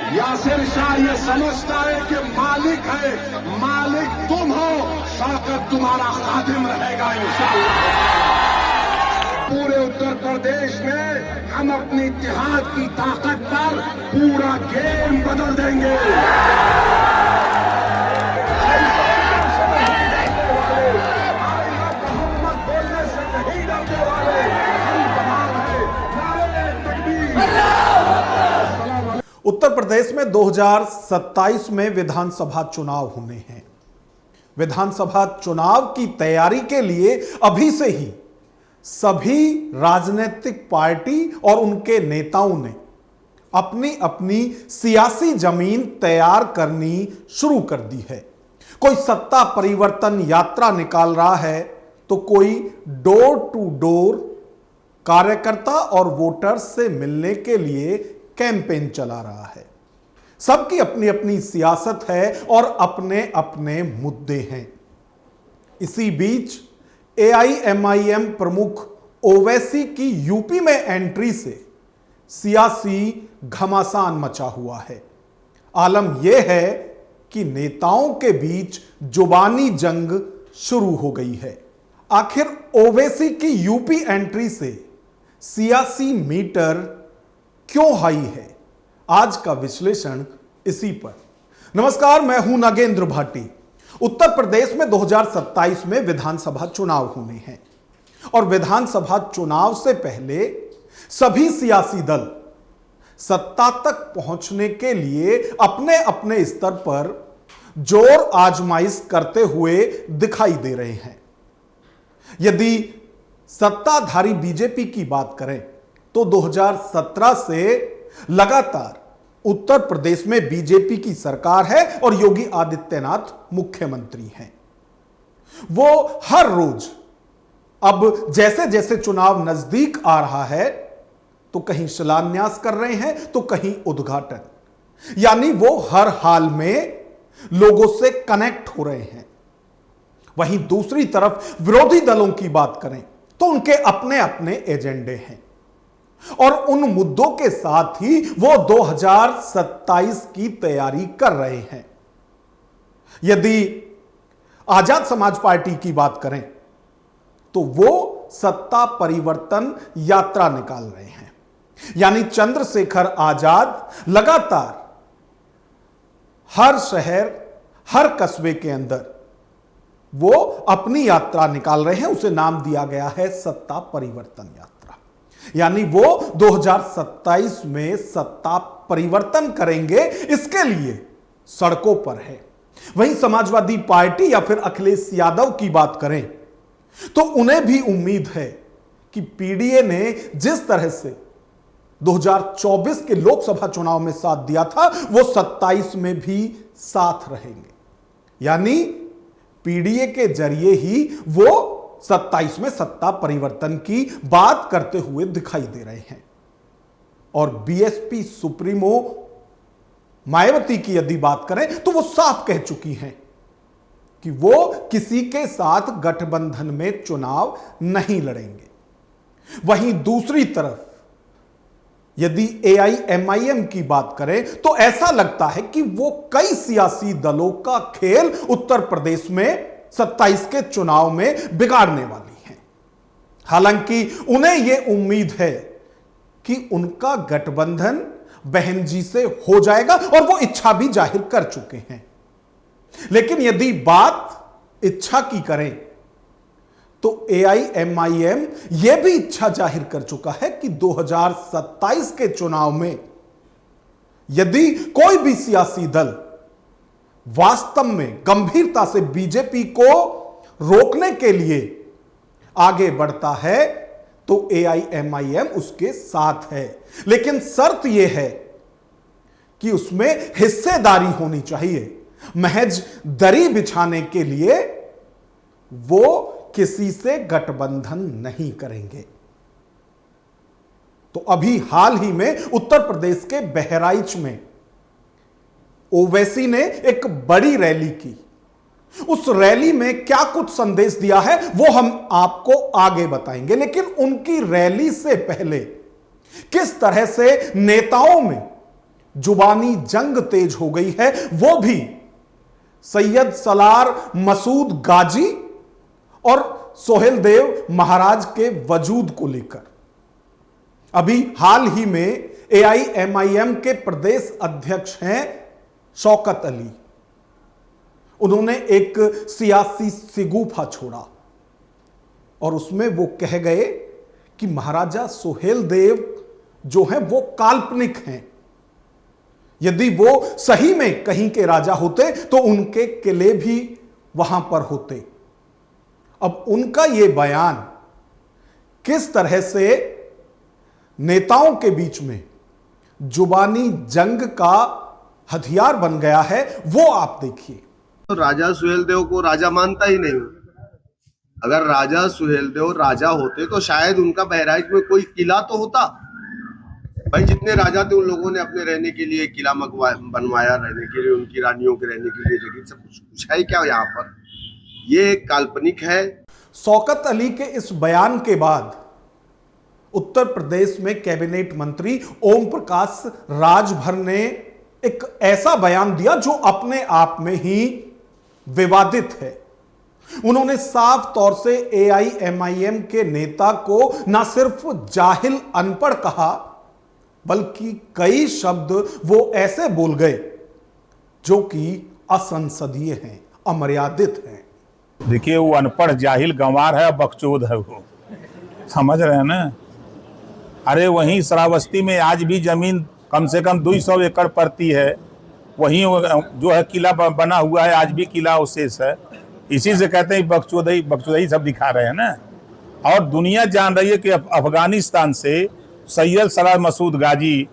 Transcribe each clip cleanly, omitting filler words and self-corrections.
यासिर शाह ये समझता है कि मालिक है, मालिक तुम हो, शौकत तुम्हारा खादिम रहेगा इंशाअल्लाह। पूरे उत्तर प्रदेश में हम अपनी इत्तेहाद की ताकत पर पूरा गेम बदल देंगे। उत्तर प्रदेश में 2027 में विधानसभा चुनाव होने हैं। विधानसभा चुनाव की तैयारी के लिए अभी से ही सभी राजनीतिक पार्टी और उनके नेताओं ने अपनी अपनी सियासी जमीन तैयार करनी शुरू कर दी है। कोई सत्ता परिवर्तन यात्रा निकाल रहा है तो कोई डोर टू डोर कार्यकर्ता और वोटर्स से मिलने के लिए कैंपेन चला रहा है। सबकी अपनी अपनी सियासत है और अपने अपने मुद्दे हैं। इसी बीच AIMIM प्रमुख ओवैसी की यूपी में एंट्री से सियासी घमासान मचा हुआ है। आलम यह है कि नेताओं के बीच जुबानी जंग शुरू हो गई है। आखिर ओवैसी की यूपी एंट्री से सियासी मीटर क्यों हाई है? आज का विश्लेषण इसी पर। नमस्कार, मैं हूं नागेंद्र भाटी। उत्तर प्रदेश में 2027 में विधानसभा चुनाव होने हैं और विधानसभा चुनाव से पहले सभी सियासी दल सत्ता तक पहुंचने के लिए अपने अपने स्तर पर जोर आजमाइश करते हुए दिखाई दे रहे हैं। यदि सत्ताधारी बीजेपी की बात करें तो 2017 से लगातार उत्तर प्रदेश में बीजेपी की सरकार है और योगी आदित्यनाथ मुख्यमंत्री हैं। वो हर रोज अब जैसे जैसे चुनाव नजदीक आ रहा है तो कहीं शिलान्यास कर रहे हैं तो कहीं उद्घाटन, यानी वो हर हाल में लोगों से कनेक्ट हो रहे हैं। वहीं दूसरी तरफ विरोधी दलों की बात करें तो उनके अपने अपने एजेंडे हैं और उन मुद्दों के साथ ही वो 2027 की तैयारी कर रहे हैं। यदि आजाद समाज पार्टी की बात करें तो वो सत्ता परिवर्तन यात्रा निकाल रहे हैं, यानी चंद्रशेखर आजाद लगातार हर शहर, हर कस्बे के अंदर वो अपनी यात्रा निकाल रहे हैं। उसे नाम दिया गया है सत्ता परिवर्तन यात्रा, यानी वो 2027 में सत्ता परिवर्तन करेंगे, इसके लिए सड़कों पर है। वहीं समाजवादी पार्टी या फिर अखिलेश यादव की बात करें तो उन्हें भी उम्मीद है कि पीडीए ने जिस तरह से 2024 के लोकसभा चुनाव में साथ दिया था वो 27 में भी साथ रहेंगे, यानी पीडीए के जरिए ही वो 27 में सत्ता परिवर्तन की बात करते हुए दिखाई दे रहे हैं। और बीएसपी सुप्रीमो मायावती की यदि बात करें तो वो साफ कह चुकी हैं कि वो किसी के साथ गठबंधन में चुनाव नहीं लड़ेंगे। वहीं दूसरी तरफ यदि AIMIM की बात करें तो ऐसा लगता है कि वो कई सियासी दलों का खेल उत्तर प्रदेश में 27 के चुनाव में बिगाड़ने वाली है। हालांकि उन्हें यह उम्मीद है कि उनका गठबंधन बहन जी से हो जाएगा और वो इच्छा भी जाहिर कर चुके हैं। लेकिन यदि बात इच्छा की करें तो AIMIM यह भी इच्छा जाहिर कर चुका है कि 2027 के चुनाव में यदि कोई भी सियासी दल वास्तव में गंभीरता से बीजेपी को रोकने के लिए आगे बढ़ता है तो AIMIM उसके साथ है। लेकिन शर्त यह है कि उसमें हिस्सेदारी होनी चाहिए। महज दरी बिछाने के लिए वो किसी से गठबंधन नहीं करेंगे। तो अभी हाल ही में उत्तर प्रदेश के बहराइच में ओवैसी ने एक बड़ी रैली की। उस रैली में क्या कुछ संदेश दिया है वो हम आपको आगे बताएंगे, लेकिन उनकी रैली से पहले किस तरह से नेताओं में जुबानी जंग तेज हो गई है, वो भी सैयद सलार मसूद गाजी और सोहेल देव महाराज के वजूद को लेकर। अभी हाल ही में AIMIM के प्रदेश अध्यक्ष हैं शौकत अली। उन्होंने एक सियासी सिगूफा छोड़ा और उसमें वो कह गए कि महाराजा सोहेल देव जो हैं वो काल्पनिक हैं। यदि वो सही में कहीं के राजा होते तो उनके किले भी वहां पर होते। अब उनका यह बयान किस तरह से नेताओं के बीच में जुबानी जंग का हथियार बन गया है, वो आप देखिए। तो राजा सुहेलदेव को राजा मानता ही नहीं। अगर राजा सुहेलदेव राजा होते तो शायद उनका बहराइच में कोई किला तो होता। भाई जितने राजा थे उन लोगों ने अपने रहने के लिए किला बनवाया, रहने के लिए उनकी रानियों के रहने के लिए जगह, सब कुछ है क्या यहाँ पर? ये काल्पनिक है। शौकत अली के इस बयान के बाद उत्तर प्रदेश में कैबिनेट मंत्री ओम प्रकाश राजभर ने एक ऐसा बयान दिया जो अपने आप में ही विवादित है। उन्होंने साफ तौर से AIMIM के नेता को ना सिर्फ जाहिल अनपढ़ कहा, बल्कि कई शब्द वो ऐसे बोल गए जो कि असंसदीय हैं, अमर्यादित हैं। देखिए, वो अनपढ़ जाहिल गंवार है, बकचोद है, वो समझ रहे हैं ना। अरे वहीं श्रावस्ती में आज भी जमीन कम से कम 200 एकड़ पड़ती है, वहीं जो है किला बना हुआ है, आज भी किला अवशेष है। इसी से कहते हैं बकचोदई सब दिखा रहे हैं ना। और दुनिया जान रही है कि अफगानिस्तान से सैयद सलार मसूद गाजी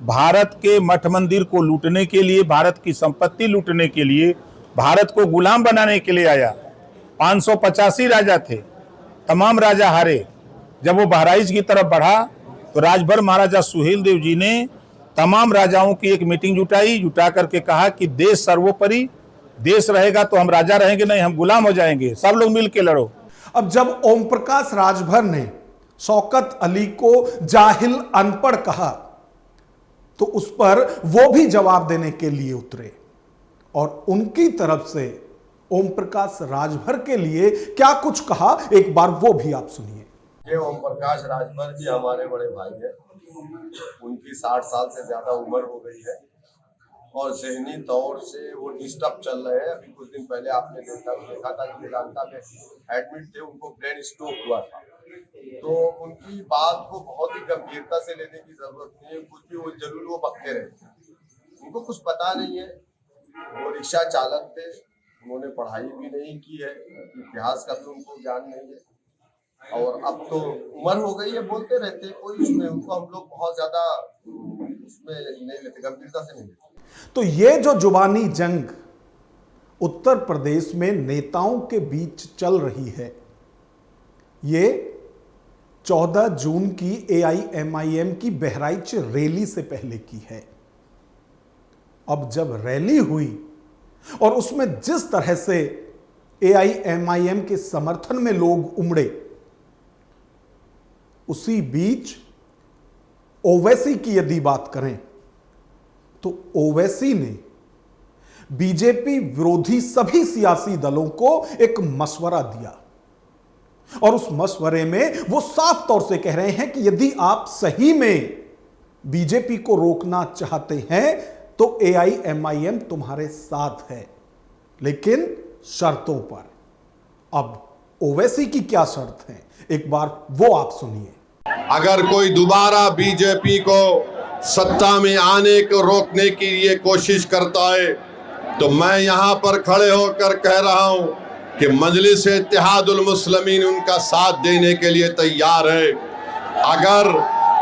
भारत के मठ मंदिर को लूटने के लिए, भारत की संपत्ति लूटने के लिए, भारत को गुलाम बनाने के लिए आया। 585 राजा थे, तमाम राजा हारे। जब वो बहराइच की तरफ बढ़ा तो राजभर महाराजा सुहेल देव जी ने तमाम राजाओं की एक मीटिंग जुटा करके कहा कि देश सर्वोपरि, देश रहेगा तो हम राजा रहेंगे, नहीं हम गुलाम हो जाएंगे, सब लोग मिल के लड़ो। अब जब ओम प्रकाश राजभर ने शौकत अली को जाहिल अनपढ़ कहा तो उस पर वो भी जवाब देने के लिए उतरे और उनकी तरफ से ओम प्रकाश राजभर के लिए क्या कुछ कहा, एक बार वो भी आप सुनिए। ये ओम प्रकाश राजभर जी हमारे बड़े भाई हैं। उनकी 60 साल से ज्यादा उम्र हो गई है और जहनी तौर से वो डिस्टर्ब चल रहे हैं। अभी कुछ दिन पहले आपने देखा था कि वेदांता में एडमिट थे, उनको ब्रेन स्ट्रोक हुआ था। तो उनकी बात को बहुत ही गंभीरता से लेने की जरूरत नहीं है। कुछ भी वो जरूर वो बकते रहते हैं, उनको कुछ पता नहीं है। वो रिक्शा चालक थे, उन्होंने पढ़ाई भी नहीं की है, इतिहास का भी उनको ज्ञान नहीं है और अब तो उम्र हो गई है, बोलते रहते, कोई उसमें उनको हम लोग बहुत ज्यादा उसमें नहीं लेते, गंभीरता से नहीं लेते। तो ये जो जुबानी जंग उत्तर प्रदेश में नेताओं के बीच चल रही है, ये 14 जून की AIMIM की बहराइच रैली से पहले की है। अब जब रैली हुई और उसमें जिस तरह से AIMIM के समर्थन में लोग उमड़े, उसी बीच ओवैसी की यदि बात करें तो ओवैसी ने बीजेपी विरोधी सभी सियासी दलों को एक मशवरा दिया और उस मशवरे में वो साफ तौर से कह रहे हैं कि यदि आप सही में बीजेपी को रोकना चाहते हैं तो AIMIM तुम्हारे साथ है, लेकिन शर्तों पर। अब ओवैसी की क्या शर्त है, एक बार वो आप सुनिए। अगर कोई दोबारा बीजेपी को सत्ता में आने को रोकने की ये कोशिश करता है तो मैं यहां पर खड़े होकर कह रहा हूं कि मजलिस इत्तेहादुल मुस्लिमीन उनका साथ देने के लिए तैयार है। अगर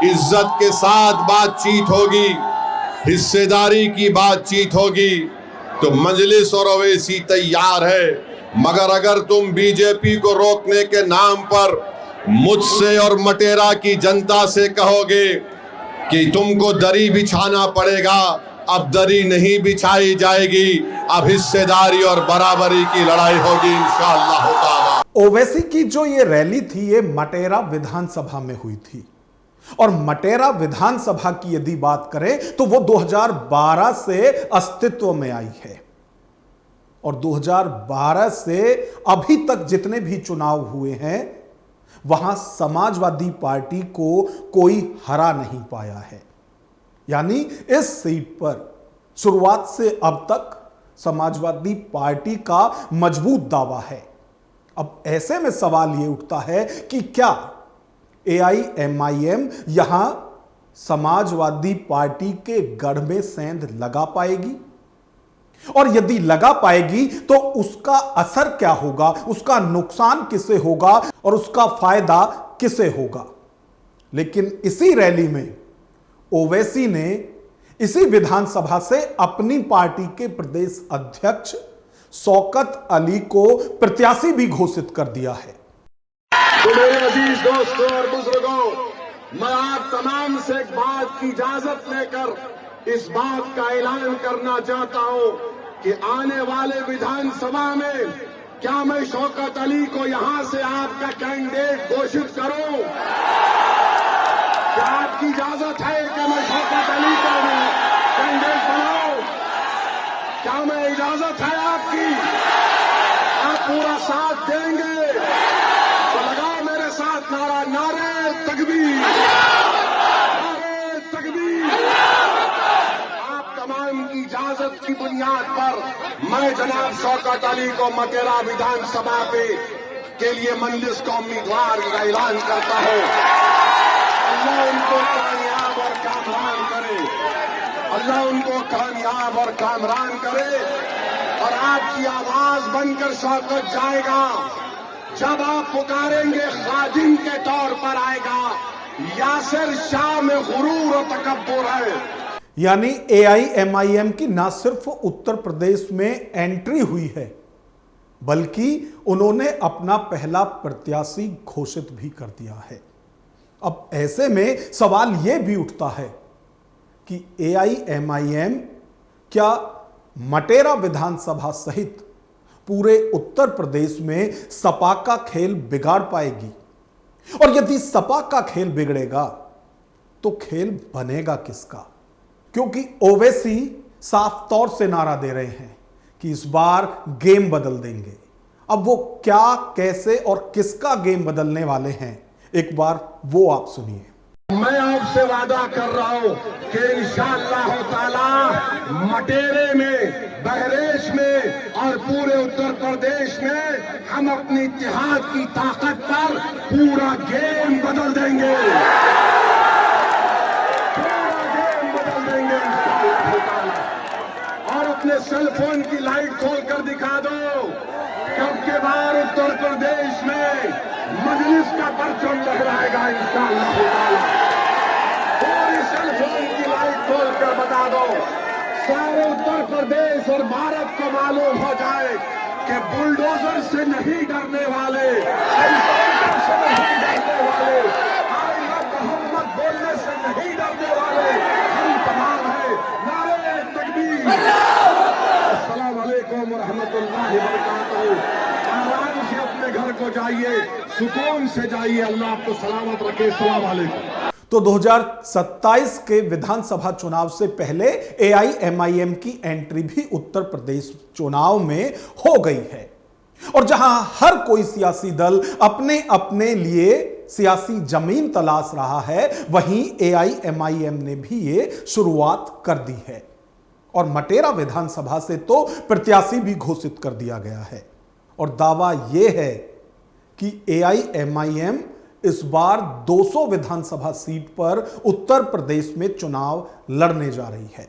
इज्जत के साथ बातचीत होगी, हिस्सेदारी की बातचीत होगी तो मजलिस और ओवैसी तैयार है। मगर अगर तुम बीजेपी को रोकने के नाम पर मुझसे और मटेरा की जनता से कहोगे कि तुमको दरी बिछाना पड़ेगा, अब दरी नहीं बिछाई जाएगी, अब हिस्सेदारी और बराबरी की लड़ाई होगी इंशाअल्लाह ताला। ओवैसी की जो ये रैली थी, ये मटेरा विधानसभा में हुई थी और मटेरा विधानसभा की यदि बात करें तो वो 2012 से अस्तित्व में आई है और 2012 से अभी तक जितने भी चुनाव हुए हैं वहां समाजवादी पार्टी को कोई हरा नहीं पाया है। यानी इस सीट पर शुरुआत से अब तक समाजवादी पार्टी का मजबूत दावा है। अब ऐसे में सवाल यह उठता है कि क्या AIMIM यहां समाजवादी पार्टी के गढ़ में सेंध लगा पाएगी, और यदि लगा पाएगी तो उसका असर क्या होगा, उसका नुकसान किसे होगा और उसका फायदा किसे होगा। लेकिन इसी रैली में ओवैसी ने इसी विधानसभा से अपनी पार्टी के प्रदेश अध्यक्ष शौकत अली को प्रत्याशी भी घोषित कर दिया है। तो मेरे अजीज दोस्तों और बुजुर्गों, मैं आप तमाम से एक बात की इजाजत लेकर इस बात का ऐलान करना चाहता हूं कि आने वाले विधानसभा में क्या मैं शौकत अली को यहां से आपका कैंडिडेट घोषित करूं? क्या आपकी इजाजत है कि मैं शौकत अली को कैंडिडेट बनाऊं? क्या मैं इजाजत है आपकी? आप पूरा साथ देंगे तो लगाओ मेरे साथ नारा, नारे तकबीर, नारे तकबीर। आप तमाम की इजाजत की बुनियाद पर मैं जनाब शौकत अली को मटेरा विधानसभा के लिए मंजिल का उम्मीदवार का ऐलान करता हूं। अल्लाह उनको कामयाब और कामरान करे, अल्लाह उनको कामयाब और कामरान करे। और आपकी आवाज बनकर शौकत जाएगा, जब आप पुकारेंगे खादिम के तौर पर आएगा। यासिर शाह में गुरूर और तकब्बुर है। यानी AIMIM की ना सिर्फ उत्तर प्रदेश में एंट्री हुई है, बल्कि उन्होंने अपना पहला प्रत्याशी घोषित भी कर दिया है। अब ऐसे में सवाल यह भी उठता है कि AIMIM क्या मटेरा विधानसभा सहित पूरे उत्तर प्रदेश में सपा का खेल बिगाड़ पाएगी? और यदि सपा का खेल बिगड़ेगा तो खेल बनेगा किसका? क्योंकि ओवैसी साफ तौर से नारा दे रहे हैं कि इस बार गेम बदल देंगे। अब वो क्या, कैसे और किसका गेम बदलने वाले हैं, एक बार वो आप सुनिए। मैं आपसे वादा कर रहा हूं कि इंशाअल्लाह ताला मटेरे में, बहरेच में और पूरे उत्तर प्रदेश में हम अपनी इत्तेहाद की ताकत पर पूरा गेम बदल देंगे, पूरा गेम बदल देंगे इंशाअल्लाह ताला। और अपने सेल फोन की लाइट खोल कर दिखा दो कि अब के बाद उत्तर प्रदेश में मजलिस का परचम लहराएगा इंशाअल्लाह ताला। पूरी सेल फोन की लाइट खोल कर बता दो, सारे उत्तर प्रदेश और भारत को मालूम हो जाए कि बुलडोजर से नहीं डरने वाले, एनकाउंटर से नहीं डरने वाले, आइला मोहम्मद बोलने से नहीं डरने वाले हम तमाम हैं। नारे तकबीर, अस्सलाम वालेकुम व रहमतुल्लाहि व बरकातहू। आराम से अपने घर को जाइए, सुकून से जाइए, अल्लाह आपको सलामत रखे। अस्सलाम वालेकुम। तो 2027 के विधानसभा चुनाव से पहले AIMIM की एंट्री भी उत्तर प्रदेश चुनाव में हो गई है। और जहां हर कोई सियासी दल अपने अपने लिए सियासी जमीन तलाश रहा है, वहीं AIMIM ने भी ये शुरुआत कर दी है और मटेरा विधानसभा से तो प्रत्याशी भी घोषित कर दिया गया है। और दावा यह है कि AIMIM इस बार 200 विधानसभा सीट पर उत्तर प्रदेश में चुनाव लड़ने जा रही है।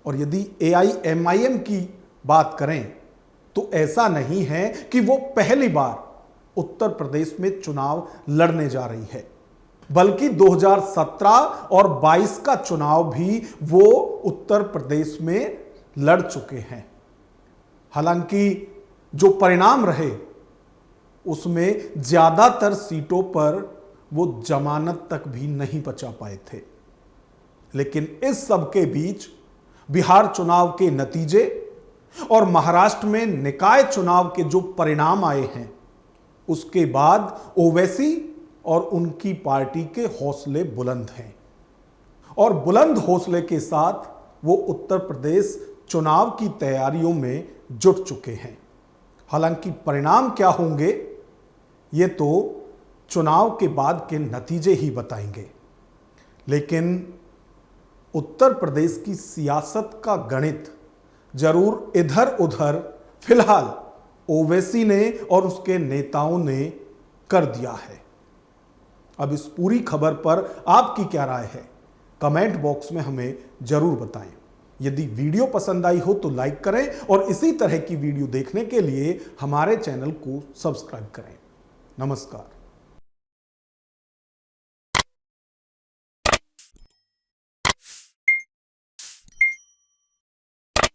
और यदि AIMIM की बात करें तो ऐसा नहीं है कि वो पहली बार उत्तर प्रदेश में चुनाव लड़ने जा रही है, बल्कि 2017 और 22 का चुनाव भी वो उत्तर प्रदेश में लड़ चुके हैं। हालांकि जो परिणाम रहे उसमें ज्यादातर सीटों पर वो जमानत तक भी नहीं बचा पाए थे। लेकिन इस सब के बीच बिहार चुनाव के नतीजे और महाराष्ट्र में निकाय चुनाव के जो परिणाम आए हैं, उसके बाद ओवैसी और उनकी पार्टी के हौसले बुलंद हैं और बुलंद हौसले के साथ वो उत्तर प्रदेश चुनाव की तैयारियों में जुट चुके हैं। हालांकि परिणाम क्या होंगे ये तो चुनाव के बाद के नतीजे ही बताएंगे, लेकिन उत्तर प्रदेश की सियासत का गणित जरूर इधर उधर फिलहाल ओवैसी ने और उसके नेताओं ने कर दिया है। अब इस पूरी खबर पर आपकी क्या राय है, कमेंट बॉक्स में हमें जरूर बताएं। यदि वीडियो पसंद आई हो तो लाइक करें और इसी तरह की वीडियो देखने के लिए हमारे चैनल को सब्सक्राइब करें। नमस्कार।